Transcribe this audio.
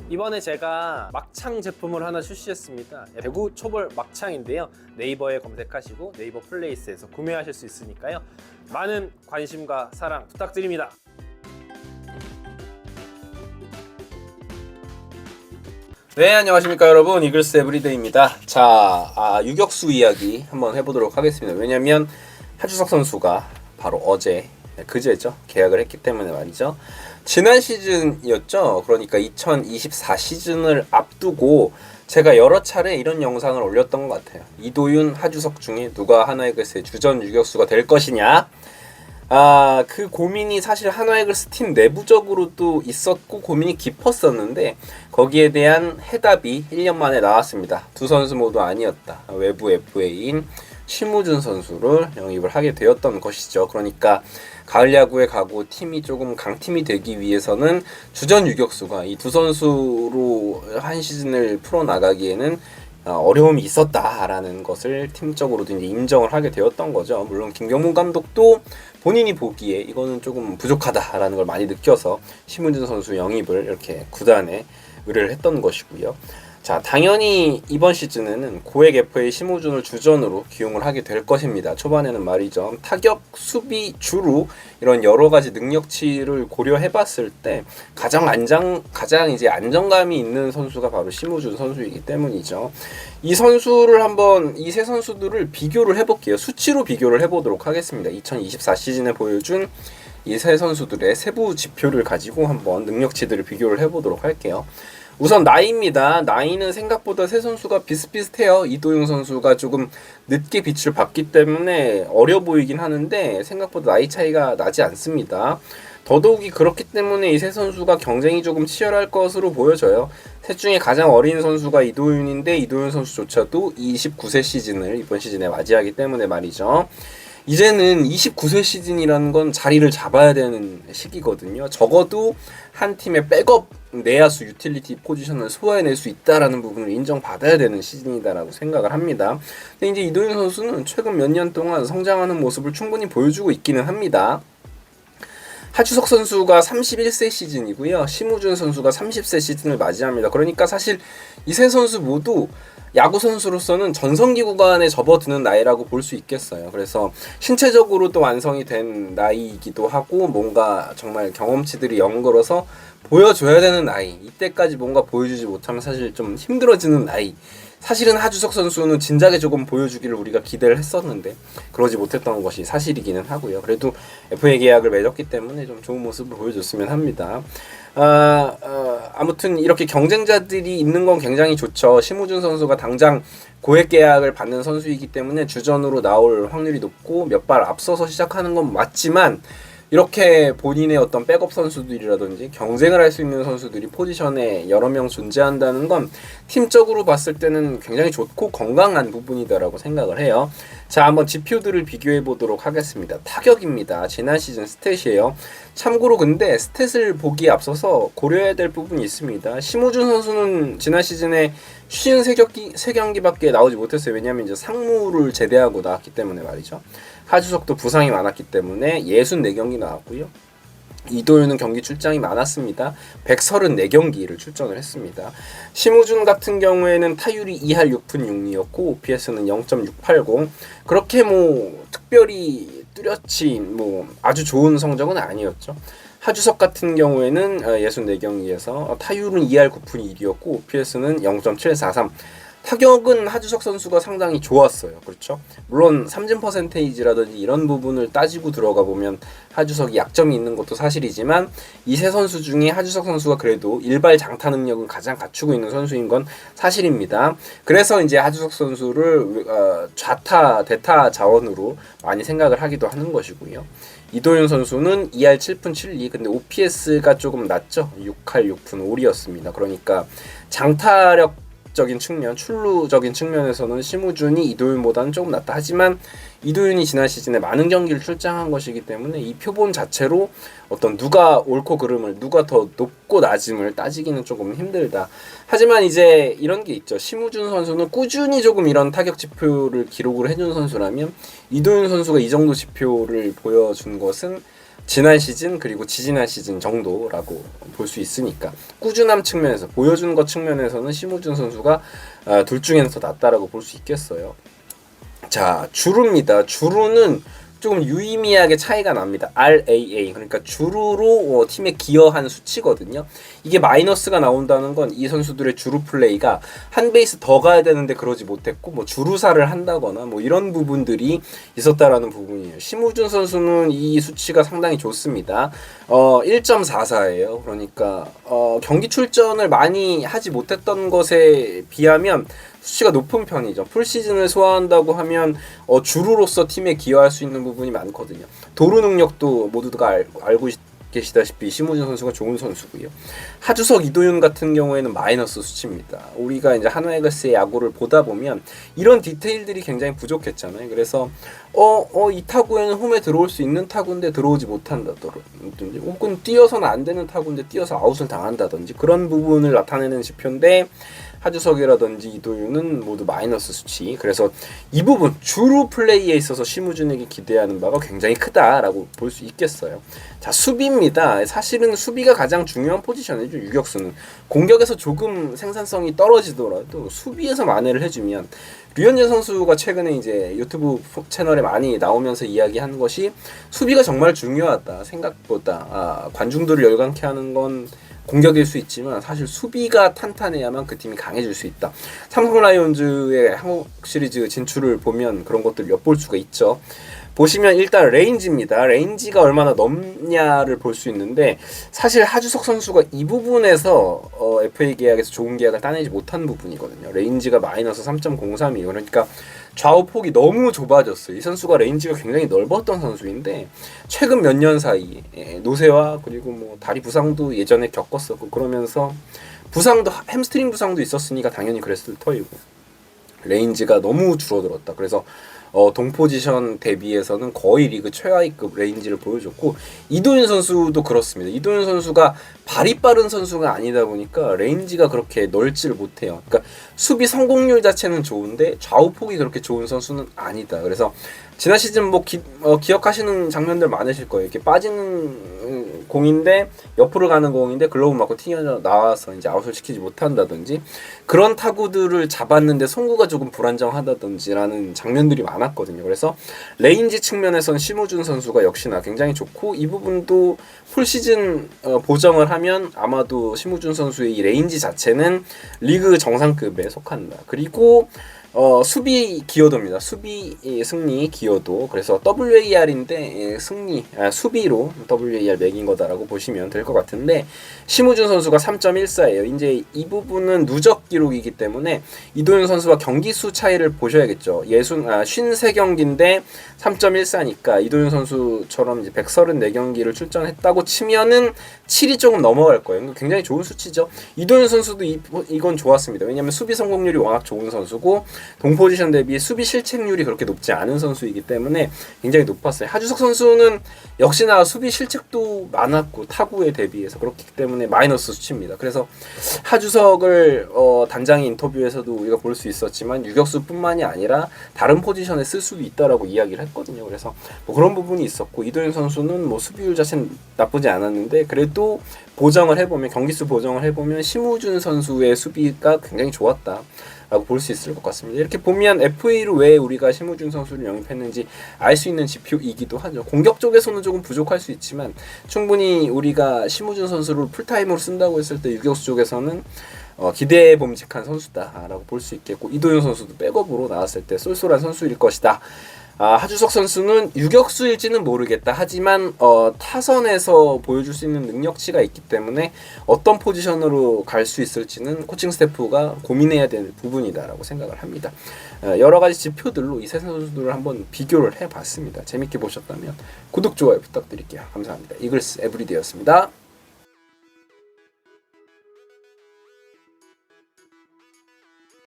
이번에 제가 막창 제품을 하나 출시했습니다. 대구 초벌 막창인데요. 네이버에 검색하시고 네이버 플레이스에서 구매하실 수 있으니까요. 많은 관심과 사랑 부탁드립니다. 네, 안녕하십니까 여러분, 이글스 에브리데이입니다. 자, 유격수 이야기 한번 해보도록 하겠습니다. 왜냐면 하주석 선수가 바로 어제, 그제죠, 계약을 했기 때문에 말이죠. 지난 시즌이었죠. 그러니까 2024 시즌을 앞두고 제가 여러 차례 이런 영상을 올렸던 것 같아요. 이도윤, 하주석 중에 누가 하나이글스의 주전 유격수가 될 것이냐. 그 고민이 사실 한화이글스 팀 내부적으로도 있었고 고민이 깊었었는데 거기에 대한 해답이 1년 만에 나왔습니다. 두 선수 모두 아니었다. 외부 FA인 심우준 선수를 영입을 하게 되었던 것이죠. 그러니까 가을 야구에 가고 팀이 조금 강팀이 되기 위해서는 주전 유격수가 이 두 선수로 한 시즌을 풀어나가기에는 어려움이 있었다라는 것을 팀적으로도 이제 인정을 하게 되었던 거죠. 물론 김경문 감독도 본인이 보기에 이거는 조금 부족하다라는 걸 많이 느껴서 심우준 선수 영입을 이렇게 구단에 의뢰를 했던 것이고요. 자, 당연히 이번 시즌에는 고액 FA 심우준을 주전으로 기용을 하게 될 것입니다. 초반에는 말이죠. 타격, 수비, 주루 이런 여러 가지 능력치를 고려해봤을 때 가장 이제 안정감이 있는 선수가 바로 심우준 선수이기 때문이죠. 이 선수를 한번 이 세 선수들을 비교를 해볼게요. 수치로 비교를 해보도록 하겠습니다. 2024 시즌에 보여준 이 세 선수들의 세부 지표를 가지고 한번 능력치들을 비교를 해보도록 할게요. 우선 나이입니다. 나이는 생각보다 세 선수가 비슷비슷해요. 이도용 선수가 조금 늦게 빛을 봤기 때문에 어려 보이긴 하는데 생각보다 나이 차이가 나지 않습니다. 더더욱이 그렇기 때문에 이 세 선수가 경쟁이 조금 치열할 것으로 보여져요. 셋 중에 가장 어린 선수가 이도윤인데 이도윤 선수조차도 29세 시즌을 이번 시즌에 맞이하기 때문에 말이죠. 이제는 29세 시즌이라는 건 자리를 잡아야 되는 시기거든요. 적어도 한 팀의 백업 내야수 유틸리티 포지션을 소화해낼 수 있다라는 부분을 인정받아야 되는 시즌이다라고 생각을 합니다. 근데 이제 이도윤 선수는 최근 몇 년 동안 성장하는 모습을 충분히 보여주고 있기는 합니다. 하주석 선수가 31세 시즌이고요. 심우준 선수가 30세 시즌을 맞이합니다. 그러니까 사실 이 세 선수 모두 야구 선수로서는 전성기 구간에 접어드는 나이라고 볼 수 있겠어요. 그래서 신체적으로도 완성이 된 나이이기도 하고 뭔가 정말 경험치들이 연걸어서 보여줘야 되는 나이. 이때까지 뭔가 보여주지 못하면 사실 좀 힘들어지는 나이. 사실은 하주석 선수는 진작에 조금 보여주기를 우리가 기대를 했었는데 그러지 못했던 것이 사실이기는 하고요. 그래도 FA 계약을 맺었기 때문에 좀 좋은 모습을 보여줬으면 합니다. 아무튼 이렇게 경쟁자들이 있는 건 굉장히 좋죠. 심우준 선수가 당장 고액 계약을 받는 선수이기 때문에 주전으로 나올 확률이 높고 몇 발 앞서서 시작하는 건 맞지만 이렇게 본인의 어떤 백업 선수들이라든지 경쟁을 할 수 있는 선수들이 포지션에 여러 명 존재한다는 건 팀적으로 봤을 때는 굉장히 좋고 건강한 부분이다라고 생각을 해요. 자, 한번 지표들을 비교해 보도록 하겠습니다. 타격입니다. 지난 시즌 스탯이에요. 참고로 근데 스탯을 보기에 앞서서 고려해야 될 부분이 있습니다. 심우준 선수는 지난 시즌에 53경기밖에 나오지 못했어요. 왜냐하면 이제 상무를 제대하고 나왔기 때문에 말이죠. 하주석도 부상이 많았기 때문에 64경기 나왔고요. 이도윤은 경기 출장이 많았습니다. 134경기를 출전을 했습니다. 심우준 같은 경우에는 타율이 2할 6푼 6리였고 OPS는 0.680. 그렇게 특별히 뚜렷이 아주 좋은 성적은 아니었죠. 하주석 같은 경우에는 64경기에서 타율은 2할 9푼 1이었고 OPS는 0.743. 타격은 하주석 선수가 상당히 좋았어요. 그렇죠? 물론 삼진 퍼센테이지라든지 이런 부분을 따지고 들어가 보면 하주석이 약점이 있는 것도 사실이지만 이 세 선수 중에 하주석 선수가 그래도 일발 장타 능력은 가장 갖추고 있는 선수인 건 사실입니다. 그래서 이제 하주석 선수를 좌타 대타 자원으로 많이 생각을 하기도 하는 것이고요. 이도윤 선수는 2할 7푼 7리, 근데 OPS가 조금 낮죠. 6할 6푼 5리였습니다. 그러니까 장타력 적인 측면, 출루적인 측면에서는 심우준이 이도윤보다는 조금 낫다. 하지만 이도윤이 지난 시즌에 많은 경기를 출장한 것이기 때문에 이 표본 자체로 어떤 누가 옳고 그름을, 누가 더 높고 낮음을 따지기는 조금 힘들다. 하지만 이제 이런 게 있죠. 심우준 선수는 꾸준히 조금 이런 타격 지표를 기록을 해준 선수라면 이도윤 선수가 이 정도 지표를 보여준 것은 지난 시즌 그리고 지지난 시즌 정도라고 볼 수 있으니까 꾸준함 측면에서 보여주는 것 측면에서는 심우준 선수가 둘 중에는 더 낫다라고 볼 수 있겠어요. 자, 주루입니다. 주루는 조금 유의미하게 차이가 납니다. RAA 그러니까 주루로 팀에 기여한 수치거든요. 이게 마이너스가 나온다는 건 이 선수들의 주루 플레이가 한 베이스 더 가야 되는데 그러지 못했고 뭐 주루사를 한다거나 뭐 이런 부분들이 있었다라는 부분이에요. 심우준 선수는 이 수치가 상당히 좋습니다. 1.44예요. 그러니까 경기 출전을 많이 하지 못했던 것에 비하면 수치가 높은 편이죠. 풀시즌을 소화한다고 하면 주루로서 팀에 기여할 수 있는 부분이 많거든요. 도루 능력도 모두가 알고 계시다시피 심우준 선수가 좋은 선수고요. 하주석, 이도윤 같은 경우에는 마이너스 수치입니다. 우리가 이제 한화이글스의 야구를 보다 보면 이런 디테일들이 굉장히 부족했잖아요. 그래서 이 타구에는 홈에 들어올 수 있는 타구인데 들어오지 못한다든지 혹은 뛰어서는 안 되는 타구인데 뛰어서 아웃을 당한다든지 그런 부분을 나타내는 지표인데 하주석이라든지 이도윤은 모두 마이너스 수치. 그래서 이 부분 주루 플레이에 있어서 심우준에게 기대하는 바가 굉장히 크다라고 볼 수 있겠어요. 자, 수비입니다. 사실은 수비가 가장 중요한 포지션이죠. 유격수는 공격에서 조금 생산성이 떨어지더라도 수비에서 만회를 해주면 류현진 선수가 최근에 이제 유튜브 채널에 많이 나오면서 이야기한 것이 수비가 정말 중요하다. 생각보다 관중들을 열광케 하는 건 공격일 수 있지만 사실 수비가 탄탄해야만 그 팀이 강해질 수 있다. 삼성 라이온즈의 한국 시리즈 진출을 보면 그런 것들을 엿볼 수가 있죠. 보시면 일단 레인지입니다. 레인지가 얼마나 넘냐를 볼 수 있는데 사실 하주석 선수가 이 부분에서 FA 계약에서 좋은 계약을 따내지 못한 부분이거든요. 레인지가 마이너스 3.03이에요. 그러니까 좌우 폭이 너무 좁아졌어요. 이 선수가 레인지가 굉장히 넓었던 선수인데 최근 몇 년 사이 노쇠화 그리고 뭐 다리 부상도 예전에 겪었었고 그러면서 부상도 햄스트링 부상도 있었으니까 당연히 그랬을 터이고 레인지가 너무 줄어들었다. 그래서 동포지션 대비해서는 거의 리그 최하위급 레인지를 보여줬고 이도윤 선수도 그렇습니다. 이도윤 선수가 발이 빠른 선수가 아니다 보니까 레인지가 그렇게 넓지를 못해요. 그러니까 수비 성공률 자체는 좋은데 좌우폭이 그렇게 좋은 선수는 아니다. 그래서 지난 시즌 뭐 기억하시는 장면들 많으실 거예요. 이렇게 빠지는 공인데 옆으로 가는 공인데 글러브 맞고 튕겨 나와서 이제 아웃을 시키지 못한다든지 그런 타구들을 잡았는데 송구가 조금 불안정하다든지라는 장면들이 많았거든요. 그래서 레인지 측면에선 심우준 선수가 역시나 굉장히 좋고 이 부분도 풀시즌 보정을 하면 아마도 심우준 선수의 이 레인지 자체는 리그 정상급에 속한다. 그리고 수비 기여도입니다. 수비 승리 기여도. 그래서 WAR인데 수비로 WAR 매긴 거다라고 보시면 될 것 같은데 심우준 선수가 3.14예요. 이제 이 부분은 누적 기록이기 때문에 이도윤 선수와 경기 수 차이를 보셔야겠죠. 53경기인데 3.14니까 이도윤 선수처럼 이제 134경기를 출전했다고 치면은 7이 조금 넘어갈 거예요. 굉장히 좋은 수치죠. 이도윤 선수도 이건 좋았습니다. 왜냐하면 수비 성공률이 워낙 좋은 선수고 동포지션 대비 수비 실책률이 그렇게 높지 않은 선수이기 때문에 굉장히 높았어요. 하주석 선수는 역시나 수비 실책도 많았고 타구에 대비해서 그렇기 때문에 마이너스 수치입니다. 그래서 하주석을 단장의 인터뷰에서도 우리가 볼 수 있었지만 유격수뿐만이 아니라 다른 포지션에 쓸 수도 있다라고 이야기를 했거든요. 그래서 뭐 그런 부분이 있었고 이도현 선수는 뭐 수비율 자체는 나쁘지 않았는데 그래도 보정을 해보면 경기수 보정을 해보면 심우준 선수의 수비가 굉장히 좋았다. 라고 볼 수 있을 것 같습니다. 이렇게 보면 FA로 왜 우리가 심우준 선수를 영입했는지 알 수 있는 지표이기도 하죠. 공격 쪽에서는 조금 부족할 수 있지만 충분히 우리가 심우준 선수를 풀타임으로 쓴다고 했을 때 유격수 쪽에서는 기대에 봄직한 선수다라고 볼 수 있겠고 이도현 선수도 백업으로 나왔을 때 쏠쏠한 선수일 것이다. 하주석 선수는 유격수일지는 모르겠다. 하지만 타선에서 보여줄 수 있는 능력치가 있기 때문에 어떤 포지션으로 갈 수 있을지는 코칭 스태프가 고민해야 될 부분이다라고 생각을 합니다. 여러 가지 지표들로 이 세 선수들을 한번 비교를 해봤습니다. 재밌게 보셨다면 구독, 좋아요 부탁드릴게요. 감사합니다. 이글스 에브리데이였습니다.